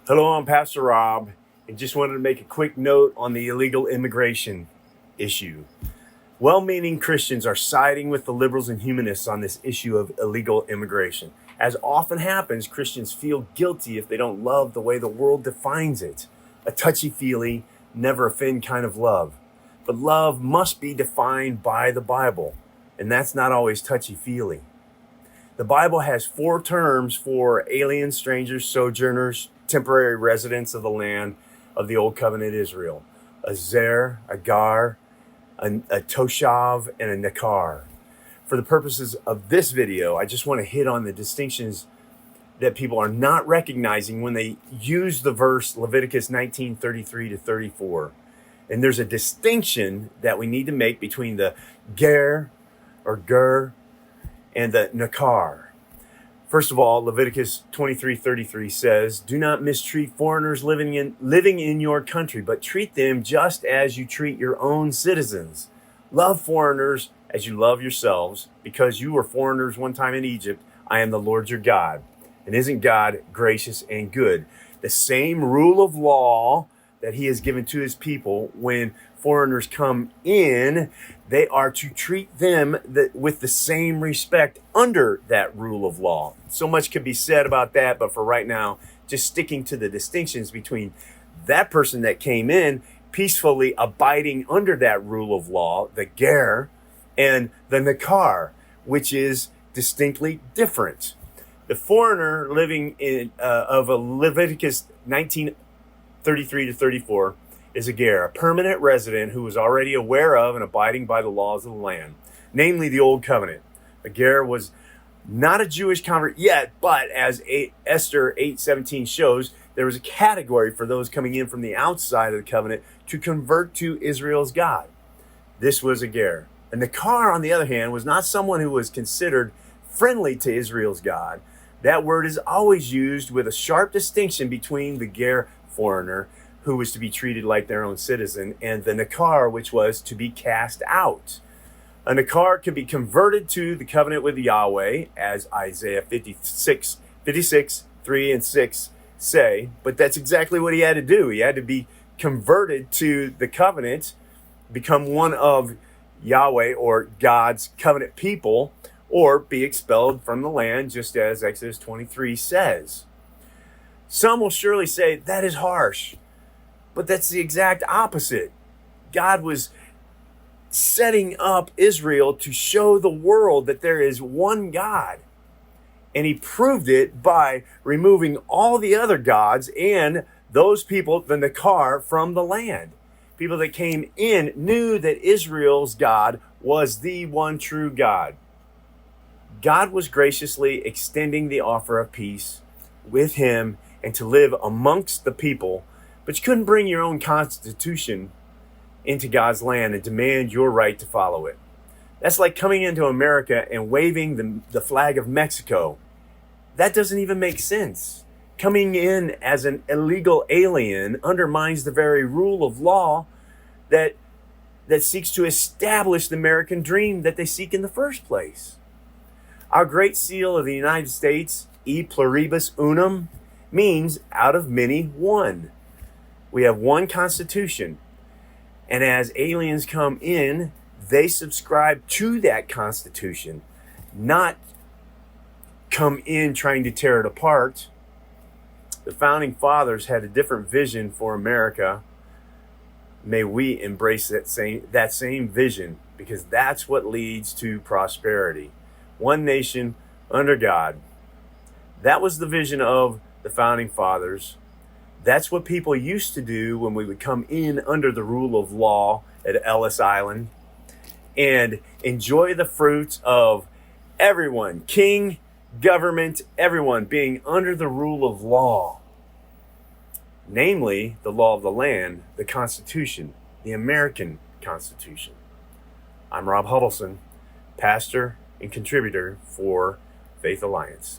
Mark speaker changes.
Speaker 1: Hello, I'm Pastor Rob, and just wanted to make a quick note on the illegal immigration issue. Well-meaning Christians are siding with the liberals and humanists on this issue of illegal immigration. As often happens, Christians feel guilty if they don't love the way the world defines it. A touchy-feely, never offend kind of love. But love must be defined by the Bible, and that's not always touchy-feely. The Bible has 4 terms for aliens, strangers, sojourners, temporary residents of the land of the Old Covenant Israel. A zer, a gar, a toshav, and a nakar. For the purposes of this video, I just want to hit on the distinctions that people are not recognizing when they use the verse Leviticus 19:33 to 34. And there's a distinction that we need to make between the ger or ger and the nakar. First of all, Leviticus 23:33 says, "Do not mistreat foreigners living in your country, but treat them just as you treat your own citizens. Love foreigners as you love yourselves, because you were foreigners one time in Egypt. I am the Lord your God." And isn't God gracious and good? The same rule of law that he has given to his people when foreigners come in, they are to treat them with the same respect under that rule of law. So much could be said about that, but for right now, just sticking to the distinctions between that person that came in peacefully abiding under that rule of law, the ger, and the nakar, which is distinctly different. The foreigner living in of a Leviticus 19:33 to 34 is a ger, a permanent resident who was already aware of and abiding by the laws of the land, namely the Old Covenant. A ger was not a Jewish convert yet, but as Esther 8:17 shows, there was a category for those coming in from the outside of the covenant to convert to Israel's God. This was a ger. And the nakar, on the other hand, was not someone who was considered friendly to Israel's God. That word is always used with a sharp distinction between the ger foreigner, who was to be treated like their own citizen, and the nakar, which was to be cast out. A nakar could be converted to the covenant with Yahweh, as Isaiah 56, 3 and 6 say, but that's exactly what he had to do. He had to be converted to the covenant, become one of Yahweh or God's covenant people, or be expelled from the land, just as Exodus 23 says. Some will surely say that is harsh, but that's the exact opposite. God was setting up Israel to show the world that there is one God. And he proved it by removing all the other gods and those people, the nakar, from the land. People that came in knew that Israel's God was the one true God. God was graciously extending the offer of peace with him and to live amongst the people, but you couldn't bring your own constitution into God's land and demand your right to follow it. That's like coming into America and waving the flag of Mexico. That doesn't even make sense. Coming in as an illegal alien undermines the very rule of law that seeks to establish the American dream that they seek in the first place. Our Great Seal of the United States, E Pluribus Unum, means out of many, one. We have one Constitution. And as aliens come in, they subscribe to that Constitution, not come in trying to tear it apart. The Founding Fathers had a different vision for America. May we embrace that same vision, because that's what leads to prosperity. One nation under God. That was the vision of the Founding Fathers. That's what people used to do when we would come in under the rule of law at Ellis Island and enjoy the fruits of everyone, king, government, everyone being under the rule of law. Namely, the law of the land, the Constitution, the American Constitution. I'm Rob Huddleston, pastor and contributor for Faith Alliance.